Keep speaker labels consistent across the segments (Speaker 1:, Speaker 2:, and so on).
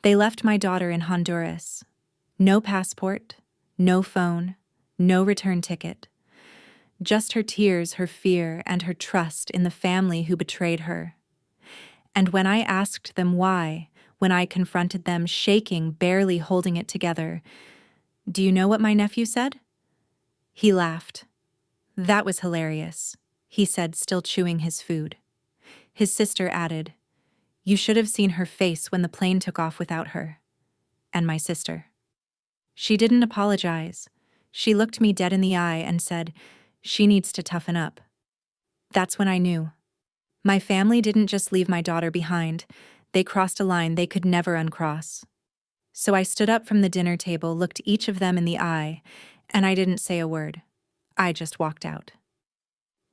Speaker 1: They left my daughter in Honduras. No passport, no phone, no return ticket. Just her tears, her fear, and her trust in the family who betrayed her. And when I asked them why, when I confronted them, shaking, barely holding it together, do you know what my nephew said? He laughed. That was hilarious, he said, still chewing his food. His sister added, you should have seen her face when the plane took off without her. And my sister. She didn't apologize. She looked me dead in the eye and said, she needs to toughen up. That's when I knew. My family didn't just leave my daughter behind. They crossed a line they could never uncross. So I stood up from the dinner table, looked each of them in the eye, and I didn't say a word. I just walked out.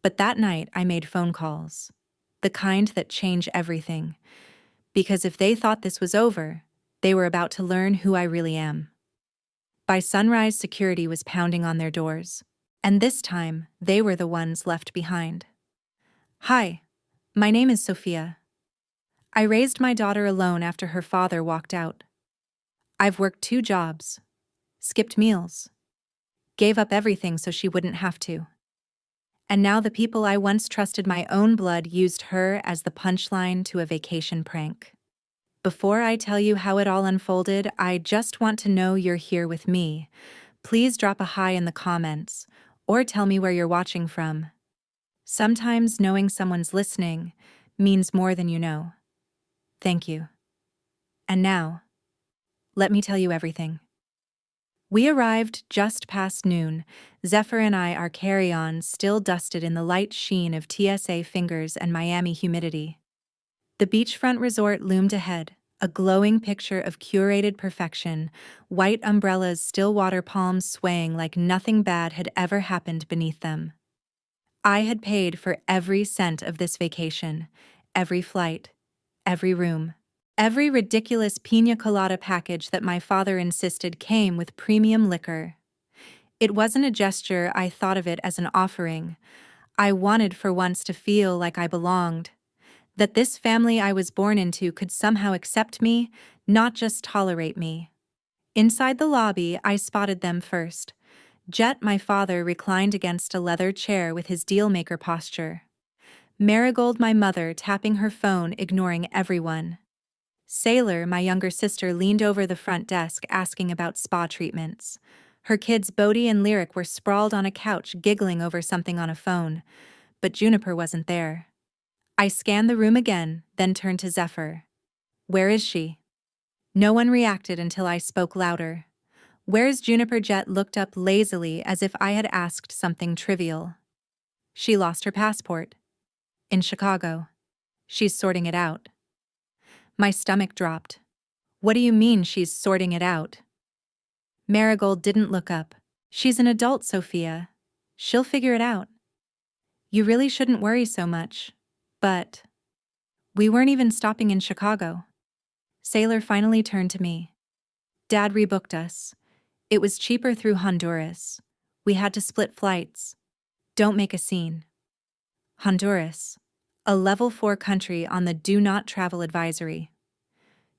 Speaker 1: But that night I made phone calls. The kind that change everything. Because if they thought this was over, they were about to learn who I really am. By sunrise, security was pounding on their doors. And this time, they were the ones left behind. Hi, my name is Sophia. I raised my daughter alone after her father walked out. I've worked 2 jobs, skipped meals, gave up everything so she wouldn't have to. And now the people I once trusted my own blood used her as the punchline to a vacation prank. Before I tell you how it all unfolded, I just want to know you're here with me. Please drop a hi in the comments, or tell me where you're watching from. Sometimes knowing someone's listening means more than you know. Thank you. And now, let me tell you everything. We arrived just past noon. Zephyr and I, our carry-ons, still dusted in the light sheen of TSA fingers and Miami humidity. The beachfront resort loomed ahead, a glowing picture of curated perfection, white umbrellas, still water palms swaying like nothing bad had ever happened beneath them. I had paid for every cent of this vacation, every flight, every room, every ridiculous piña colada package that my father insisted came with premium liquor. It wasn't a gesture, I thought of it as an offering. I wanted for once to feel like I belonged, that this family I was born into could somehow accept me, not just tolerate me. Inside the lobby, I spotted them first. Jet, my father, reclined against a leather chair with his deal-maker posture. Marigold, my mother, tapping her phone, ignoring everyone. Sailor, my younger sister, leaned over the front desk asking about spa treatments. Her kids Bodhi and Lyric were sprawled on a couch giggling over something on a phone, but Juniper wasn't there. I scanned the room again, then turned to Zephyr. Where is she? No one reacted until I spoke louder. Where's Juniper? Jet looked up lazily as if I had asked something trivial. She lost her passport. In Chicago. She's sorting it out. My stomach dropped. What do you mean she's sorting it out? Marigold didn't look up. She's an adult, Sophia. She'll figure it out. You really shouldn't worry so much. But we weren't even stopping in Chicago. Sailor finally turned to me. Dad rebooked us. It was cheaper through Honduras. We had to split flights. Don't make a scene. Honduras, a level 4 country on the Do Not Travel advisory.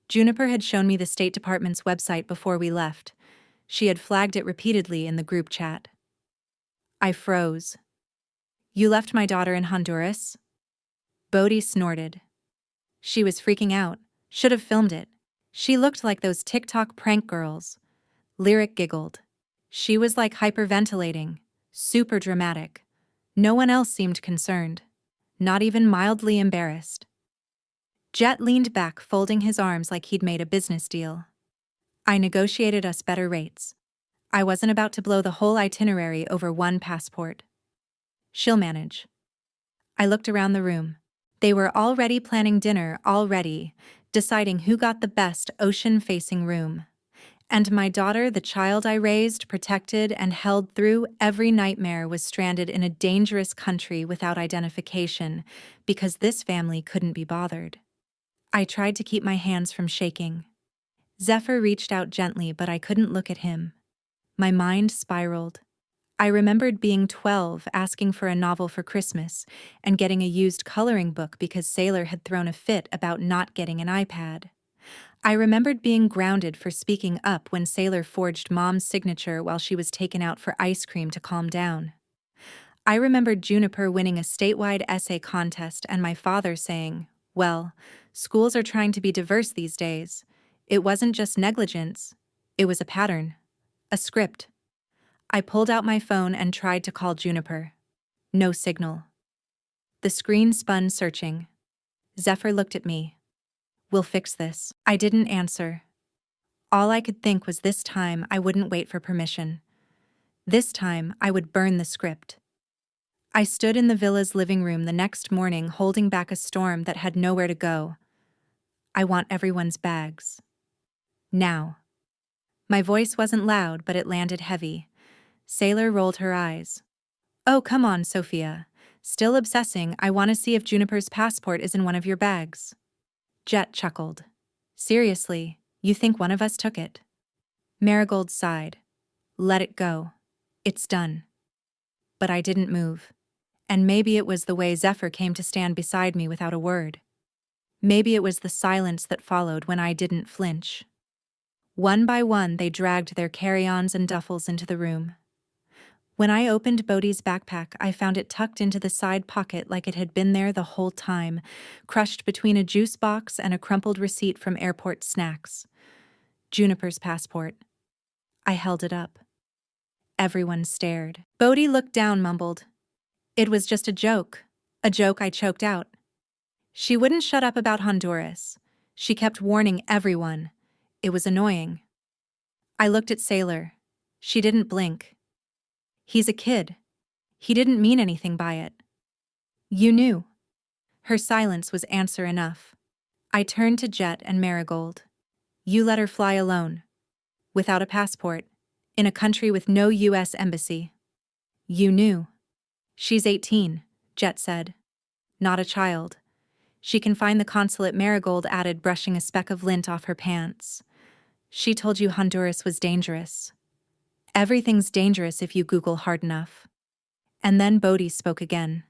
Speaker 1: Juniper had shown me the State Department's website before we left. She had flagged it repeatedly in the group chat. I froze. You left my daughter in Honduras? Bodhi snorted. She was freaking out. Should have filmed it. She looked like those TikTok prank girls. Lyric giggled. She was like hyperventilating, super dramatic. No one else seemed concerned, not even mildly embarrassed. Jet leaned back, folding his arms like he'd made a business deal. I negotiated us better rates. I wasn't about to blow the whole itinerary over one passport. She'll manage. I looked around the room. They were already planning dinner, already deciding who got the best ocean-facing room. And my daughter, the child I raised, protected, and held through every nightmare, was stranded in a dangerous country without identification because this family couldn't be bothered. I tried to keep my hands from shaking. Zephyr reached out gently, but I couldn't look at him. My mind spiraled. I remembered being 12, asking for a novel for Christmas, and getting a used coloring book because Sailor had thrown a fit about not getting an iPad. I remembered being grounded for speaking up when Sailor forged Mom's signature while she was taken out for ice cream to calm down. I remembered Juniper winning a statewide essay contest and my father saying, "Well, schools are trying to be diverse these days. It wasn't just negligence, it was a pattern, a script." I pulled out my phone and tried to call Juniper. No signal. The screen spun, searching. Zephyr looked at me. "We'll fix this." I didn't answer. All I could think was this time I wouldn't wait for permission. This time I would burn the script. I stood in the villa's living room the next morning holding back a storm that had nowhere to go. "I want everyone's bags. Now." My voice wasn't loud, but it landed heavy. Sailor rolled her eyes. "Oh, come on, Sophia. Still obsessing. I want to see if Juniper's passport is in one of your bags." Jet chuckled. "Seriously, you think one of us took it?" Marigold sighed. "Let it go. It's done." But I didn't move. And maybe it was the way Zephyr came to stand beside me without a word. Maybe it was the silence that followed when I didn't flinch. One by one, they dragged their carry-ons and duffels into the room. When I opened Bodhi's backpack, I found it tucked into the side pocket like it had been there the whole time, crushed between a juice box and a crumpled receipt from airport snacks. Juniper's passport. I held it up. Everyone stared. Bodhi looked down, mumbled, "It was just a joke I choked out." She wouldn't shut up about Honduras. She kept warning everyone. It was annoying. I looked at Sailor. She didn't blink. "He's a kid. He didn't mean anything by it." "You knew." Her silence was answer enough. I turned to Jet and Marigold. "You let her fly alone. Without a passport. In a country with no U.S. embassy." "You knew." "She's 18, Jet said. Not a child. She can find the consulate," Marigold added, brushing a speck of lint off her pants. "She told you Honduras was dangerous. Everything's dangerous if you Google hard enough." And then Bodhi spoke again.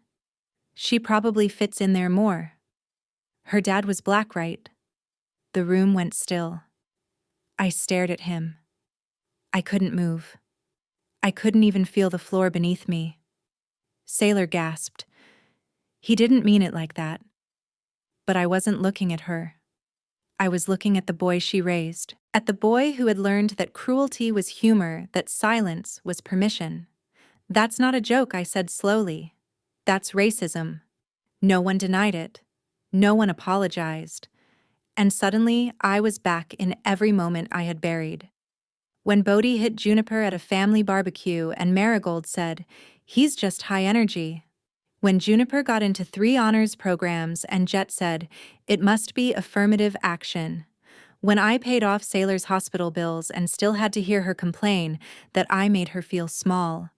Speaker 1: "She probably fits in there more. Her dad was black, right?" The room went still. I stared at him. I couldn't move. I couldn't even feel the floor beneath me. Sailor gasped. "He didn't mean it like that." But I wasn't looking at her. I was looking at the boy she raised, at the boy who had learned that cruelty was humor, that silence was permission. "That's not a joke," I said slowly. "That's racism." No one denied it. No one apologized. And suddenly, I was back in every moment I had buried. When Bodhi hit Juniper at a family barbecue and Marigold said, "He's just high energy." When Juniper got into 3 honors programs and Jet said, "It must be affirmative action." When I paid off Sailor's hospital bills and still had to hear her complain that I made her feel small.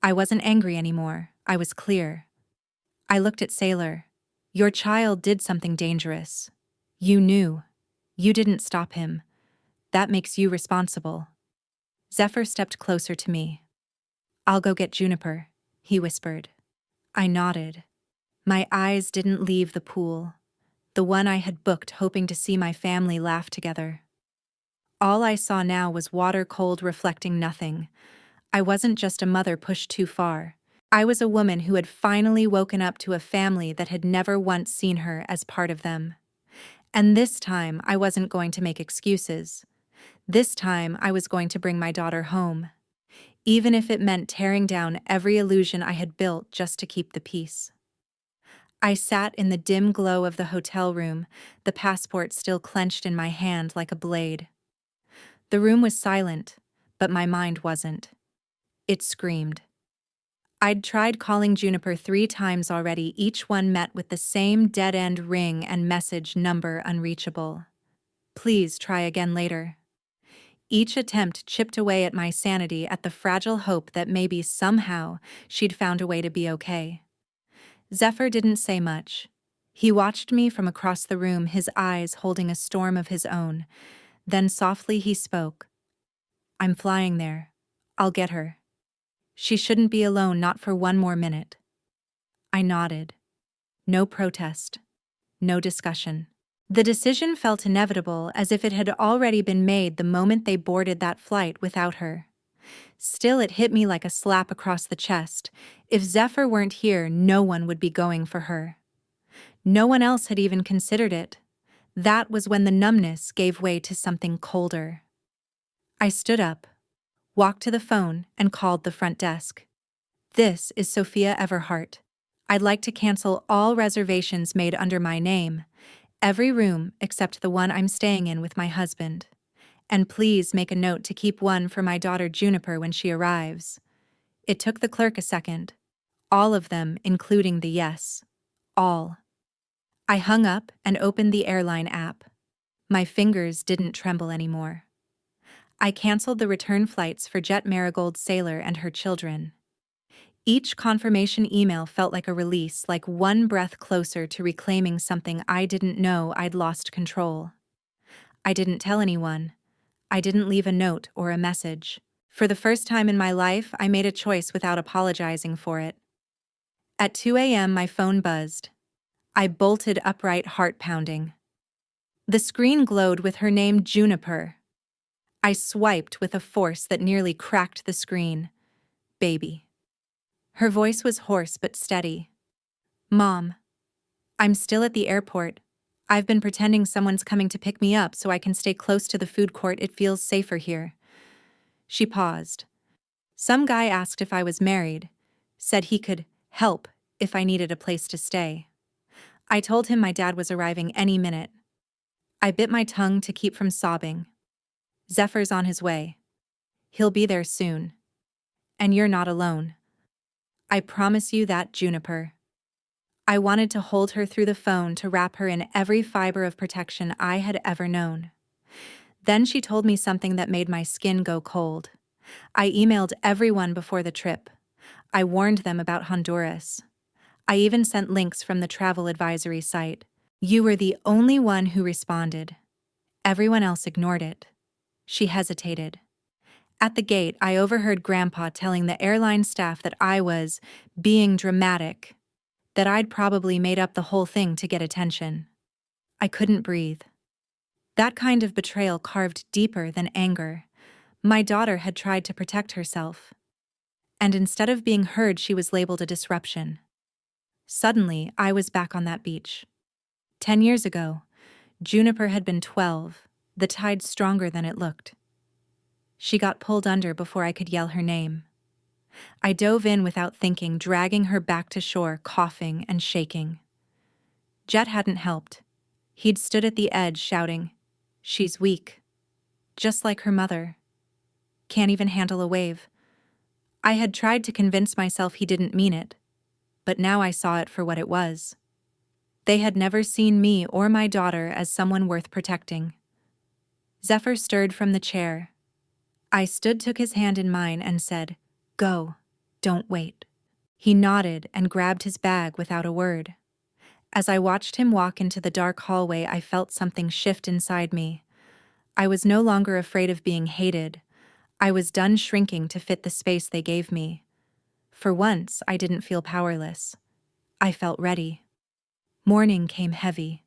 Speaker 1: I wasn't angry anymore. I was clear. I looked at Sailor. "Your child did something dangerous. You knew. You didn't stop him. That makes you responsible." Zephyr stepped closer to me. "I'll go get Juniper," he whispered. I nodded. My eyes didn't leave the pool, the one I had booked hoping to see my family laugh together. All I saw now was water cold, reflecting nothing. I wasn't just a mother pushed too far. I was a woman who had finally woken up to a family that had never once seen her as part of them. And this time, I wasn't going to make excuses. This time, I was going to bring my daughter home, even if it meant tearing down every illusion I had built just to keep the peace. I sat in the dim glow of the hotel room, the passport still clenched in my hand like a blade. The room was silent, but my mind wasn't. It screamed. I'd tried calling Juniper 3 times already, each one met with the same dead-end ring and message number unreachable. "Please try again later." Each attempt chipped away at my sanity, at the fragile hope that maybe somehow she'd found a way to be okay. Zephyr didn't say much. He watched me from across the room, his eyes holding a storm of his own. Then softly he spoke. "I'm flying there. I'll get her. She shouldn't be alone, not for one more minute." I nodded. No protest. No discussion. The decision felt inevitable, as if it had already been made the moment they boarded that flight without her. Still, it hit me like a slap across the chest. If Zephyr weren't here, no one would be going for her. No one else had even considered it. That was when the numbness gave way to something colder. I stood up, walked to the phone, and called the front desk. "This is Sophia Everhart. I'd like to cancel all reservations made under my name, every room except the one I'm staying in with my husband. And please make a note to keep one for my daughter Juniper when she arrives." It took the clerk a second. All of them, including the yes. All. I hung up and opened the airline app. My fingers didn't tremble anymore. I canceled the return flights for Jet Marigold Sailor and her children. Each confirmation email felt like a release, like one breath closer to reclaiming something I didn't know I'd lost control. I didn't tell anyone. I didn't leave a note or a message. For the first time in my life, I made a choice without apologizing for it. At 2 a.m., my phone buzzed. I bolted upright, heart pounding. The screen glowed with her name, Juniper. I swiped with a force that nearly cracked the screen. "Baby." Her voice was hoarse but steady. "Mom, I'm still at the airport. I've been pretending someone's coming to pick me up so I can stay close to the food court. It feels safer here." She paused. "Some guy asked if I was married, said he could help if I needed a place to stay. I told him my dad was arriving any minute." I bit my tongue to keep from sobbing. "Zephyr's on his way. He'll be there soon. And you're not alone. I promise you that, Juniper." I wanted to hold her through the phone, to wrap her in every fiber of protection I had ever known. Then she told me something that made my skin go cold. I emailed everyone before the trip. I warned them about Honduras. I even sent links from the travel advisory site. You were the only one who responded. Everyone else ignored it. She hesitated. At the gate, I overheard Grandpa telling the airline staff that I was being dramatic, that I'd probably made up the whole thing to get attention. I couldn't breathe. That kind of betrayal carved deeper than anger. My daughter had tried to protect herself. And instead of being heard, she was labeled a disruption. Suddenly, I was back on that beach. 10 years ago, Juniper had been 12, the tide stronger than it looked. She got pulled under before I could yell her name. I dove in without thinking, dragging her back to shore, coughing and shaking. Jet hadn't helped. He'd stood at the edge shouting, "She's weak. Just like her mother. Can't even handle a wave." I had tried to convince myself he didn't mean it, but now I saw it for what it was. They had never seen me or my daughter as someone worth protecting. Zephyr stirred from the chair. I took his hand in mine and said, "Go, don't wait." He nodded and grabbed his bag without a word. As I watched him walk into the dark hallway, I felt something shift inside me. I was no longer afraid of being hated. I was done shrinking to fit the space they gave me. For once, I didn't feel powerless. I felt ready. Morning came heavy.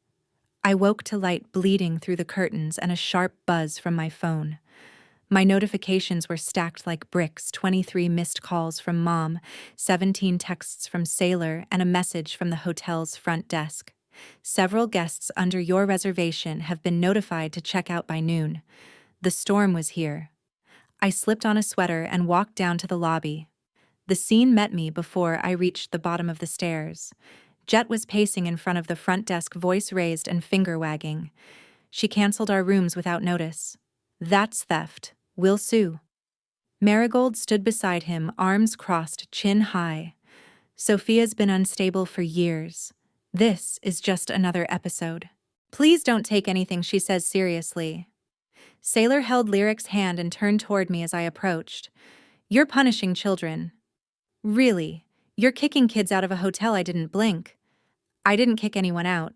Speaker 1: I woke to light bleeding through the curtains and a sharp buzz from my phone. My notifications were stacked like bricks: 23 missed calls from Mom, 17 texts from Sailor, and a message from the hotel's front desk. "Several guests under your reservation have been notified to check out by noon." The storm was here. I slipped on a sweater and walked down to the lobby. The scene met me before I reached the bottom of the stairs. Jet was pacing in front of the front desk, voice raised and finger wagging. "She canceled our rooms without notice. That's theft. We'll sue." Marigold stood beside him, arms crossed, chin high. "Sophia's been unstable for years. This is just another episode. Please don't take anything she says seriously." Sailor held Lyric's hand and turned toward me as I approached. "You're punishing children. Really, you're kicking kids out of a hotel." I didn't blink. "I didn't kick anyone out.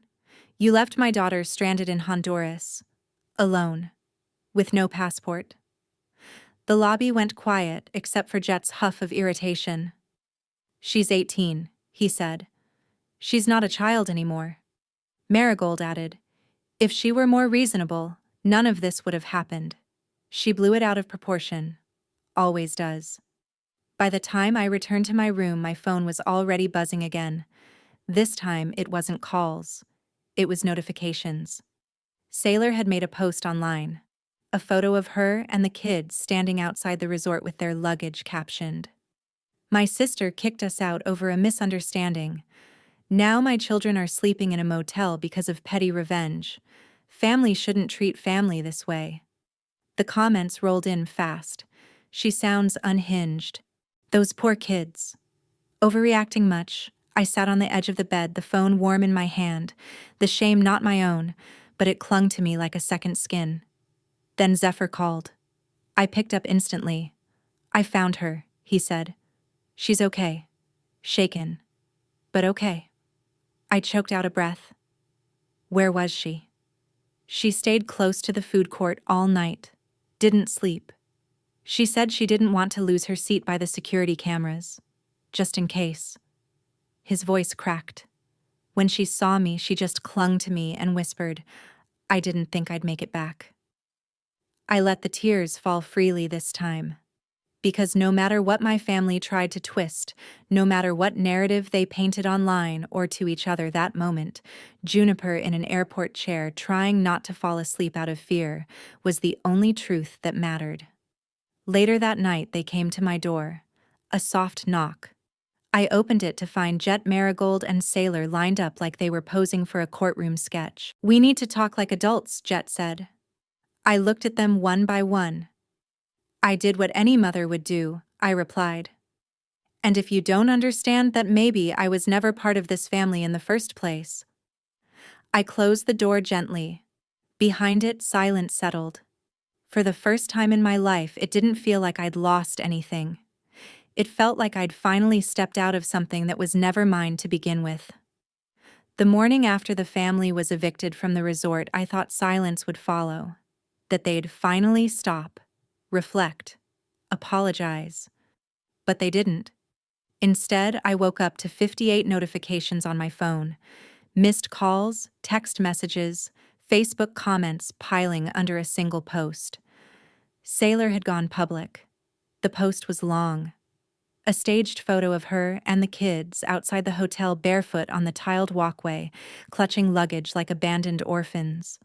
Speaker 1: You left my daughter stranded in Honduras. Alone. With no passport." The lobby went quiet, except for Jet's huff of irritation. "She's 18, he said. "She's not a child anymore." Marigold added, If she were more reasonable, none of this would have happened. She blew it out of proportion. Always does. By the time I returned to my room, my phone was already buzzing again. This time, it wasn't calls. It was notifications. Sailor had made a post online. A photo of her and the kids standing outside the resort with their luggage captioned, "My sister kicked us out over a misunderstanding. Now my children are sleeping in a motel because of petty revenge. Family shouldn't treat family this way." The comments rolled in fast. "She sounds unhinged. Those poor kids. Overreacting much." I sat on the edge of the bed, the phone warm in my hand, the shame not my own, but it clung to me like a second skin. Then Zephyr called. I picked up instantly. "I found her," he said. "She's okay. Shaken. But okay." I choked out a breath. Where was she? She stayed close to the food court all night. Didn't sleep. She said she didn't want to lose her seat by the security cameras. Just in case. His voice cracked. When she saw me, she just clung to me and whispered, "I didn't think I'd make it back." I let the tears fall freely this time. Because no matter what my family tried to twist, no matter what narrative they painted online or to each other that moment, Juniper in an airport chair trying not to fall asleep out of fear was the only truth that mattered. Later that night, they came to my door. A soft knock. I opened it to find Jet Marigold and Sailor lined up like they were posing for a courtroom sketch. "We need to talk like adults," Jet said. I looked at them one by one. "I did what any mother would do," I replied. "And if you don't understand that maybe I was never part of this family in the first place." I closed the door gently. Behind it, silence settled. For the first time in my life, it didn't feel like I'd lost anything. It felt like I'd finally stepped out of something that was never mine to begin with. The morning after the family was evicted from the resort, I thought silence would follow. That they'd finally stop, reflect, apologize. But they didn't. Instead, I woke up to 58 notifications on my phone. Missed calls, text messages, Facebook comments piling under a single post. Sailor had gone public. The post was long. A staged photo of her and the kids outside the hotel barefoot on the tiled walkway, clutching luggage like abandoned orphans.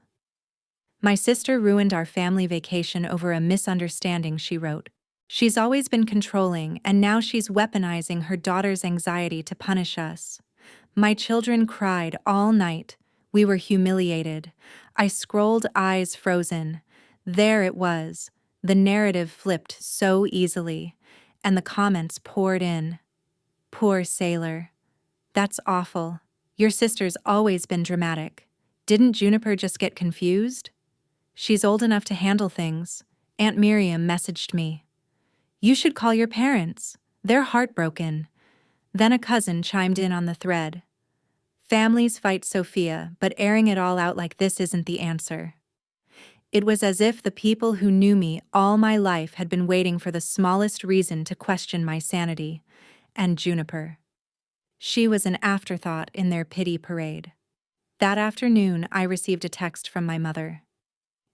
Speaker 1: "My sister ruined our family vacation over a misunderstanding," she wrote. "She's always been controlling, and now she's weaponizing her daughter's anxiety to punish us. My children cried all night. We were humiliated. I scrolled, eyes frozen. There it was. The narrative flipped so easily, and the comments poured in. Poor Sailor. That's awful. Your sister's always been dramatic. Didn't Juniper just get confused? She's old enough to handle things. Aunt Miriam messaged me. You should call your parents. They're heartbroken." Then a cousin chimed in on the thread. "Families fight, Sophia, but airing it all out like this isn't the answer." It was as if the people who knew me all my life had been waiting for the smallest reason to question my sanity. And Juniper. She was an afterthought in their pity parade. That afternoon, I received a text from my mother.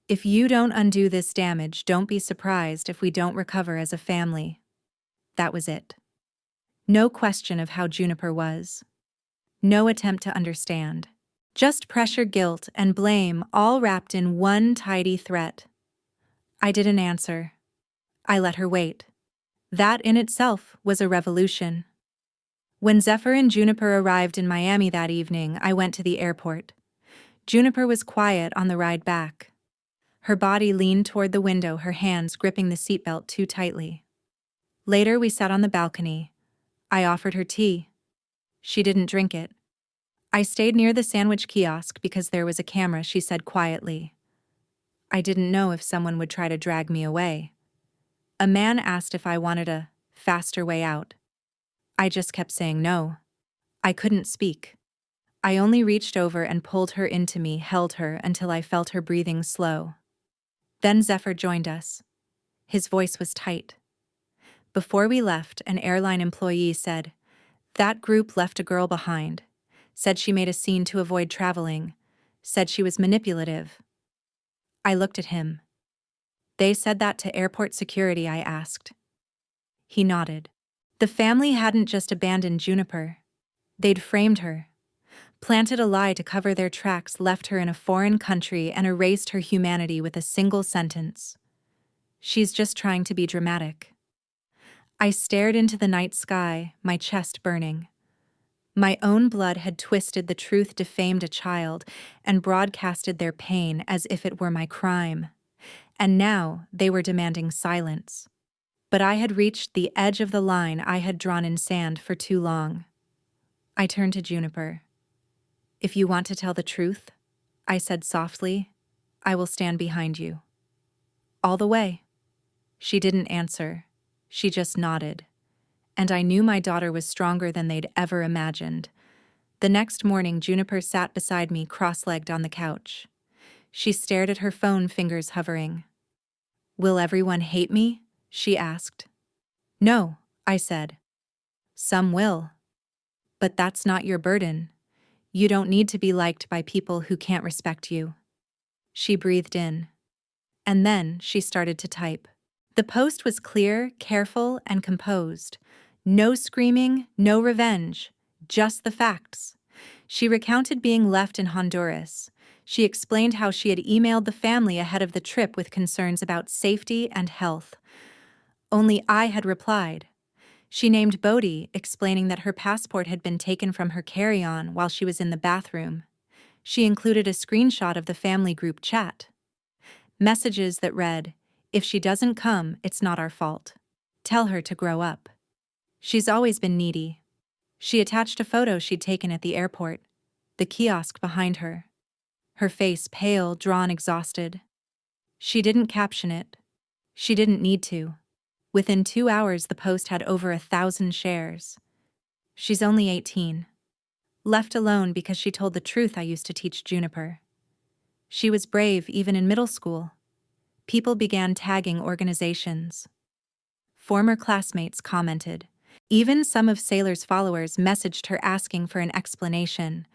Speaker 1: "If you don't undo this damage, don't be surprised if we don't recover as a family." That was it. No question of how Juniper was. No attempt to understand. Just pressure, guilt, and blame all wrapped in one tidy threat. I didn't answer. I let her wait. That in itself was a revolution. When Zephyr and Juniper arrived in Miami that evening, I went to the airport. Juniper was quiet on the ride back. Her body leaned toward the window, her hands gripping the seatbelt too tightly. Later, we sat on the balcony. I offered her tea. She didn't drink it. I stayed near the sandwich kiosk because there was a camera, she said quietly. I didn't know if someone would try to drag me away. A man asked if I wanted a faster way out. I just kept saying no. I couldn't speak. I only reached over and pulled her into me, held her until I felt her breathing slow. Then Zephyr joined us. His voice was tight. Before we left, an airline employee said, "That group left a girl behind. Said she made a scene to avoid traveling. said she was manipulative. I looked at him. They said that to airport security, I asked. He nodded. The family hadn't just abandoned Juniper. They'd framed her, planted a lie to cover their tracks, left her in a foreign country, and erased her humanity with a single sentence. She's just trying to be dramatic. I stared into the night sky, my chest burning. My own blood had twisted the truth, defamed a child, and broadcasted their pain as if it were my crime. And now they were demanding silence. But I had reached the edge of the line I had drawn in sand for too long. I turned to Juniper. If you want to tell the truth, I said softly, I will stand behind you. All the way. She didn't answer. She just nodded. And I knew my daughter was stronger than they'd ever imagined. The next morning, Juniper sat beside me, cross-legged on the couch. She stared at her phone, fingers hovering. Will everyone hate me? She asked. No, I said. Some will. But that's not your burden. You don't need to be liked by people who can't respect you. She breathed in. And then she started to type. The post was clear, careful, and composed. No screaming, no revenge, just the facts. She recounted being left in Honduras. She explained how she had emailed the family ahead of the trip with concerns about safety and health. Only I had replied. She named Bodhi, explaining that her passport had been taken from her carry-on while she was in the bathroom. She included a screenshot of the family group chat. Messages that read, if she doesn't come, it's not our fault. Tell her to grow up. She's always been needy. She attached a photo she'd taken at the airport, the kiosk behind her. Her face pale, drawn, exhausted. She didn't caption it. She didn't need to. Within 2 hours, the post had over 1,000 shares. She's only 18. Left alone because she told the truth I used to teach Juniper. She was brave even in middle school. People began tagging organizations. Former classmates commented. Even some of Sailor's followers messaged her asking for an explanation.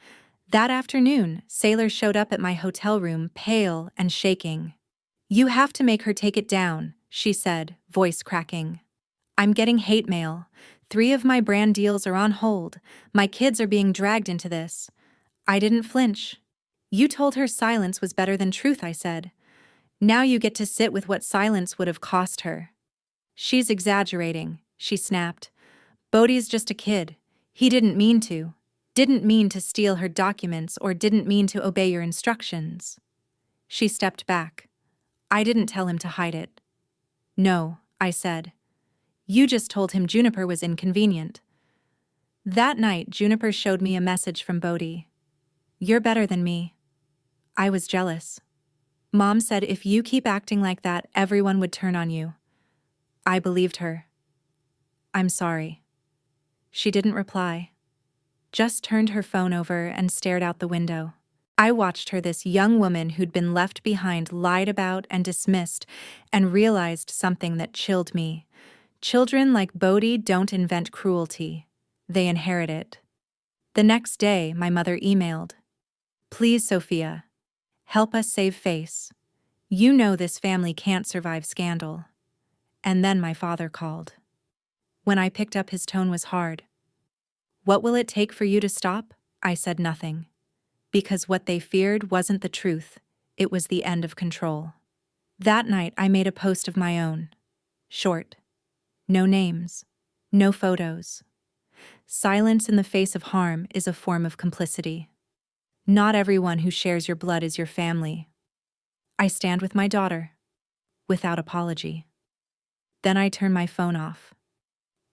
Speaker 1: That afternoon, Sailor showed up at my hotel room, pale and shaking. You have to make her take it down, she said, voice cracking. I'm getting hate mail. 3 of my brand deals are on hold. My kids are being dragged into this. I didn't flinch. You told her silence was better than truth, I said. Now you get to sit with what silence would have cost her. She's exaggerating, she snapped. Bodhi's just a kid. He didn't mean to. Didn't mean to steal her documents or didn't mean to obey your instructions. She stepped back. I didn't tell him to hide it. No, I said. You just told him Juniper was inconvenient. That night, Juniper showed me a message from Bodhi. You're better than me. I was jealous. Mom said if you keep acting like that, everyone would turn on you. I believed her. I'm sorry. She didn't reply. Just turned her phone over and stared out the window. I watched her, this young woman who'd been left behind, lied about and dismissed, and realized something that chilled me. Children like Bodhi don't invent cruelty. They inherit it. The next day, my mother emailed. Please, Sophia, help us save face. You know this family can't survive scandal. And then my father called. When I picked up, his tone was hard. What will it take for you to stop? I said nothing. Because what they feared wasn't the truth, it was the end of control. That night, I made a post of my own. Short. No names. No photos. Silence in the face of harm is a form of complicity. Not everyone who shares your blood is your family. I stand with my daughter. Without apology. Then I turn my phone off.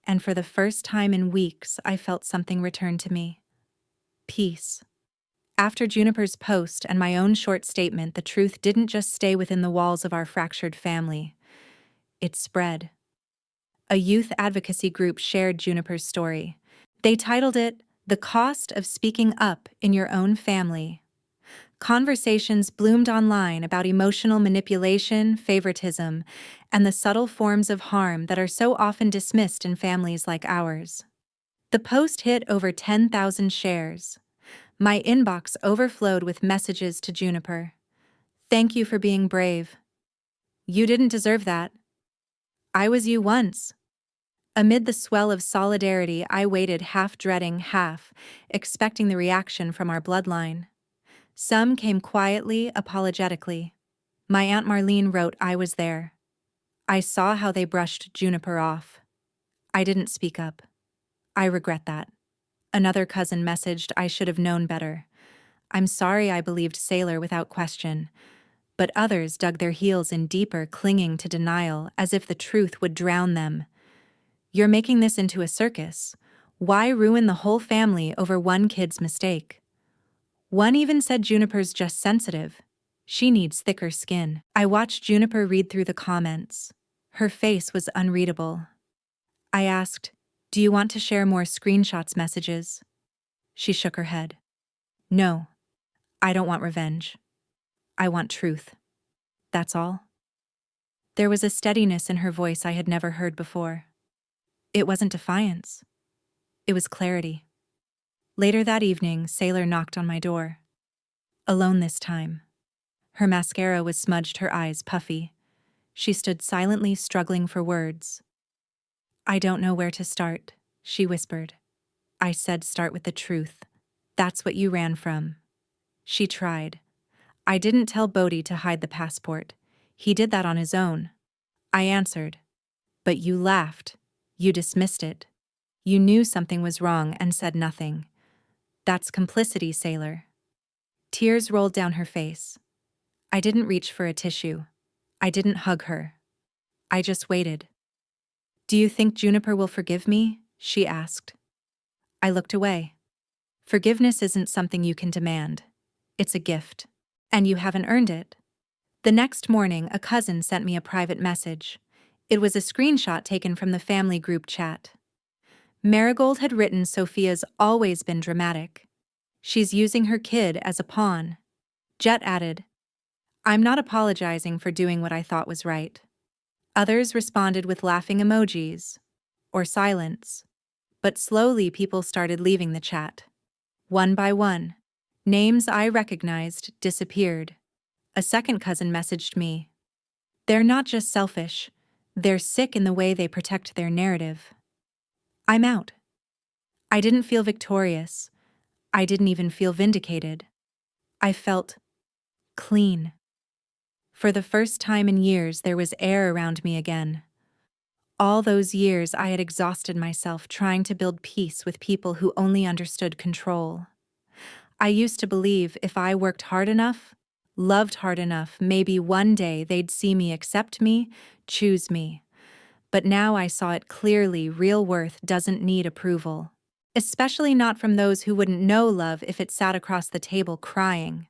Speaker 1: And for the first time in weeks, I felt something return to me. Peace. After Juniper's post and my own short statement, the truth didn't just stay within the walls of our fractured family. It spread. A youth advocacy group shared Juniper's story. They titled it, The Cost of Speaking Up in Your Own Family. Conversations bloomed online about emotional manipulation, favoritism, and the subtle forms of harm that are so often dismissed in families like ours. The post hit over 10,000 shares. My inbox overflowed with messages to Juniper. Thank you for being brave. You didn't deserve that. I was you once. Amid the swell of solidarity, I waited, half dreading, half expecting the reaction from our bloodline. Some came quietly, apologetically. My Aunt Marlene wrote I was there. I saw how they brushed Juniper off. I didn't speak up. I regret that. Another cousin messaged I should have known better. I'm sorry I believed Sailor without question. But others dug their heels in deeper, clinging to denial as if the truth would drown them. You're making this into a circus. Why ruin the whole family over one kid's mistake? One even said Juniper's just sensitive. She needs thicker skin. I watched Juniper read through the comments. Her face was unreadable. I asked, "Do you want to share more screenshots messages?" She shook her head. No, I don't want revenge. I want truth. That's all. There was a steadiness in her voice I had never heard before. It wasn't defiance. It was clarity. Later that evening, Sailor knocked on my door. Alone this time. Her mascara was smudged, her eyes puffy. She stood silently, struggling for words. I don't know where to start, she whispered. I said start with the truth. That's what you ran from. She tried. I didn't tell Bodhi to hide the passport. He did that on his own. I answered. But you laughed. You dismissed it. You knew something was wrong and said nothing. That's complicity, Sailor. Tears rolled down her face. I didn't reach for a tissue. I didn't hug her. I just waited. Do you think Juniper will forgive me? She asked. I looked away. Forgiveness isn't something you can demand. It's a gift. And you haven't earned it. The next morning, a cousin sent me a private message. It was a screenshot taken from the family group chat. Marigold had written Sophia's always been dramatic. She's using her kid as a pawn. Jet added, I'm not apologizing for doing what I thought was right. Others responded with laughing emojis, or silence. But slowly people started leaving the chat. One by one, names I recognized disappeared. A second cousin messaged me. They're not just selfish, they're sick in the way they protect their narrative. I'm out. I didn't feel victorious. I didn't even feel vindicated. I felt clean. For the first time in years, there was air around me again. All those years I had exhausted myself trying to build peace with people who only understood control. I used to believe if I worked hard enough, loved hard enough, maybe one day they'd see me, accept me, choose me. But now I saw it clearly, real worth doesn't need approval. Especially not from those who wouldn't know love if it sat across the table crying.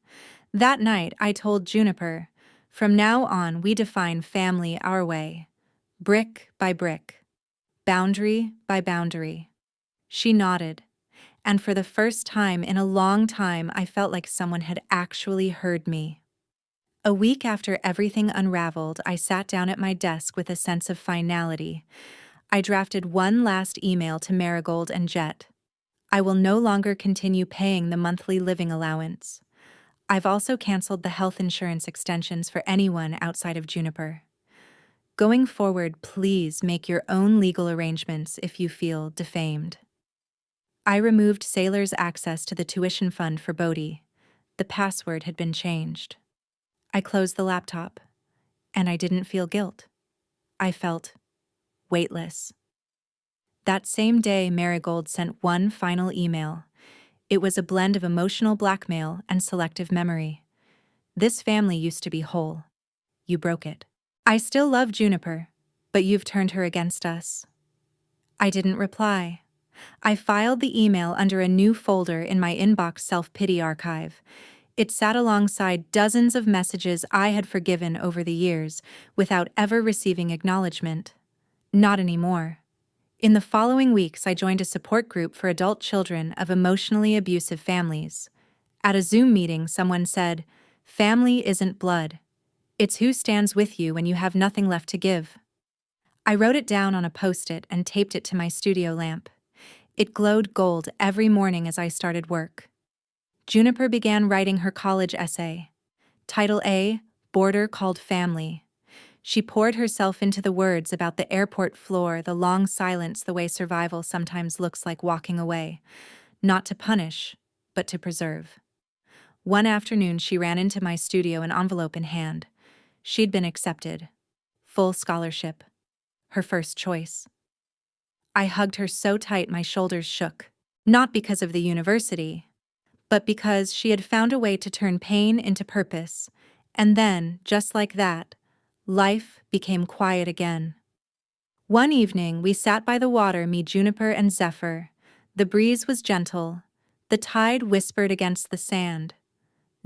Speaker 1: That night I told Juniper, from now on we define family our way. Brick by brick. Boundary by boundary. She nodded. And for the first time in a long time, I felt like someone had actually heard me. A week after everything unraveled, I sat down at my desk with a sense of finality. I drafted one last email to Marigold and Jet. I will no longer continue paying the monthly living allowance. I've also canceled the health insurance extensions for anyone outside of Juniper. Going forward, please make your own legal arrangements if you feel defamed. I removed Sailor's access to the tuition fund for Bodhi. The password had been changed. I closed the laptop, and I didn't feel guilt. I felt weightless. That same day, Marigold sent one final email. It was a blend of emotional blackmail and selective memory. This family used to be whole. You broke it. I still love Juniper, but you've turned her against us. I didn't reply. I filed the email under a new folder in my inbox self-pity archive. It sat alongside dozens of messages I had forgiven over the years without ever receiving acknowledgement. Not anymore. In the following weeks, I joined a support group for adult children of emotionally abusive families. At a Zoom meeting, someone said, "Family isn't blood. It's who stands with you when you have nothing left to give." I wrote it down on a Post-it and taped it to my studio lamp. It glowed gold every morning as I started work. Juniper began writing her college essay. Title A, Border Called Family. She poured herself into the words about the airport floor, the long silence, the way survival sometimes looks like walking away, not to punish, but to preserve. One afternoon, she ran into my studio, an envelope in hand. She'd been accepted. Full scholarship. Her first choice. I hugged her so tight my shoulders shook. Not because of the university, but because she had found a way to turn pain into purpose. And then, just like that, life became quiet again. One evening, we sat by the water, me, Juniper, and Zephyr. The breeze was gentle. The tide whispered against the sand.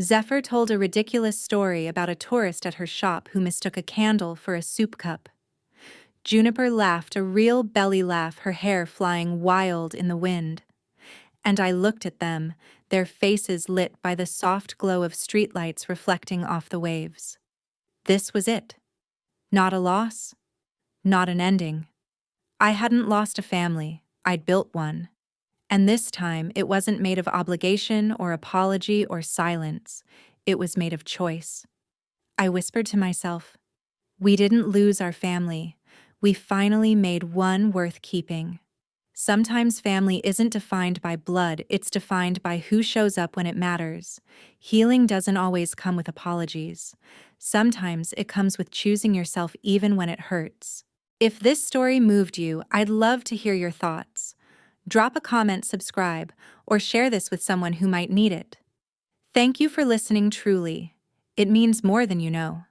Speaker 1: Zephyr told a ridiculous story about a tourist at her shop who mistook a candle for a soup cup. Juniper laughed, a real belly laugh, her hair flying wild in the wind. And I looked at them, their faces lit by the soft glow of streetlights reflecting off the waves. This was it. Not a loss, not an ending. I hadn't lost a family, I'd built one. And this time, it wasn't made of obligation or apology or silence. It was made of choice. I whispered to myself, we didn't lose our family. We finally made one worth keeping. Sometimes family isn't defined by blood, it's defined by who shows up when it matters. Healing doesn't always come with apologies. Sometimes it comes with choosing yourself even when it hurts. If this story moved you, I'd love to hear your thoughts. Drop a comment, subscribe, or share this with someone who might need it. Thank you for listening truly. It means more than you know.